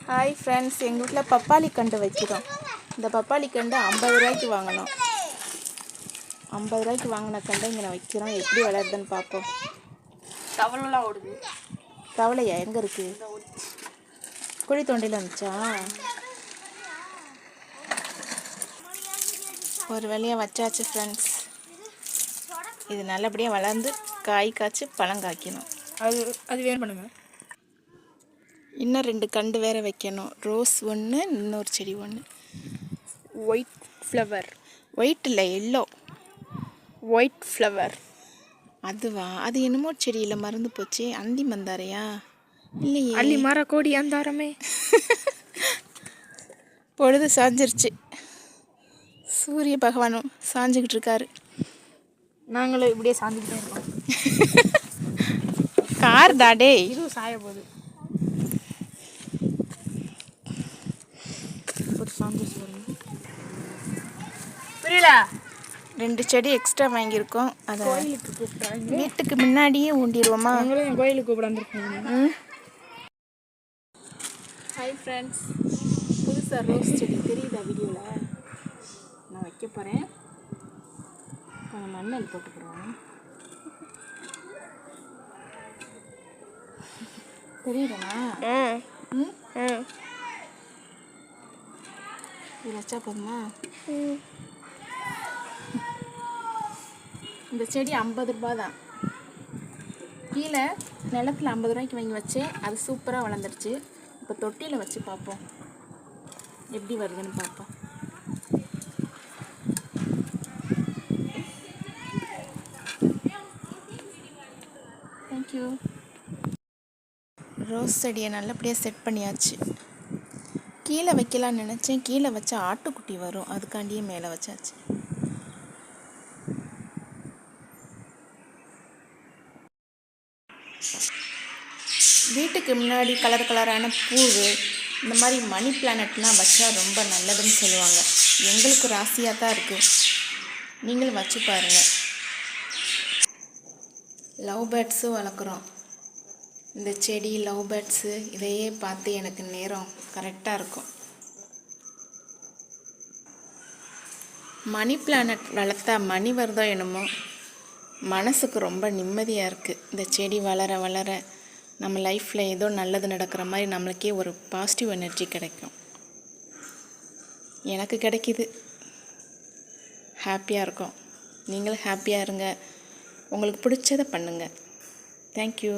Hi friends, எங்கள் வீட்டில் பப்பாளி கண்டு வைக்கிறோம். இந்த பப்பாளி கண்டு 50 ரூபாய்க்கு வாங்கினோம். 50 ரூபாய்க்கு வாங்கின கண்டை இங்கே வைக்கிறோம். எப்படி வளருதுன்னு பார்ப்போம். தவளைலாம் ஓடுது. தவளையா? எங்கே இருக்குது? குழி தோண்டியில் வந்துச்சா? ஒரு வழியாக வச்சாச்சு ஃப்ரெண்ட்ஸ். இது நல்லபடியாக வளர்ந்து காய் காய்ச்சி பழம் காய்க்கணும். அது வேணும் பண்ணுங்க. இன்னும் 2 கண்டு வேறு வைக்கணும். ரோஸ் ஒன்று, இன்னொரு செடி ஒன்று. White flower. ஒயிட் இல்லை, எல்லோ. White flower. அதுவா? அது என்னமோ செடியில் மறந்து போச்சு. அந்தி மந்தாரையா? இல்லையே. அள்ளி மர கோடி அந்தாரமே. பொழுது சாஞ்சிருச்சு. சூரிய பகவானும் சாஞ்சுக்கிட்டு இருக்காரு. நாங்களும் இப்படியே சாஞ்சுக்கிட்டே இருக்கோம். கார் தாடே. இதுவும் சாய போகுது. புரியல. 2 செடி எக்ஸ்ட்ரா வாங்கியிருக்கோம். அதை கோயிலுக்கு கூப்பிட்டாங்க. வீட்டுக்கு முன்னாடியே ஊண்டிடுவோமா? நாங்களும் என் கோயிலுக்கு கூப்பிட வந்துருக்கோம். ஹாய் ஃப்ரெண்ட்ஸ், புதுசாக ரோஸ் செடி தெரியுதா வீடியோவில்? நான் வைக்க போகிறேன். கொஞ்சம் மண்ணல் போட்டுக்கிறோம். தெரியுதுண்ணா? இது வச்சா போதுமா? இந்த செடி 50 ரூபா தான். கீழே நிலத்தில் 50 ரூபாய்க்கு வாங்கி வச்சேன். அது சூப்பராக வளர்ந்துருச்சு. இப்போ தொட்டியில் வச்சு பார்ப்போம், எப்படி வருதுன்னு பார்ப்போம். தேங்க்யூ. ரோஸ் செடியை நல்லபடியாக செட் பண்ணியாச்சு. கீழே வைக்கலான்னு நினச்சேன். கீழே வச்சா ஆட்டுக்குட்டி வரும், அதுக்காண்டியே மேலே வச்சாச்சு. வீட்டுக்கு முன்னாடி கலர் கலரான பூவு, இந்த மாதிரி மணி பிளானட்லாம் வச்சா ரொம்ப நல்லதுன்னு சொல்லுவாங்க. எங்களுக்கு ராசியாக தான் இருக்குது. நீங்களும் வச்சு பாருங்கள். லவ் பேர்ட்ஸும் வளர்க்குறோம். இந்த செடி, லவ் பேர்ட்ஸு, இதையே பார்த்து எனக்கு நேரம் கரெக்டாக இருக்கும். மணி பிளானட் வளர்த்தா மணி வருதோ என்னமோ, மனசுக்கு ரொம்ப நிம்மதியாக இருக்குது. இந்த செடி வளர வளர நம்ம லைஃப்பில் ஏதோ நல்லது நடக்கிற மாதிரி நம்மளுக்கே ஒரு பாசிட்டிவ் எனர்ஜி கிடைக்கும். எனக்கு கிடைக்கிது. ஹாப்பியாக இருக்கும். நீங்களும் ஹாப்பியாக இருங்க. உங்களுக்கு பிடிச்சதை பண்ணுங்கள். தேங்க்யூ.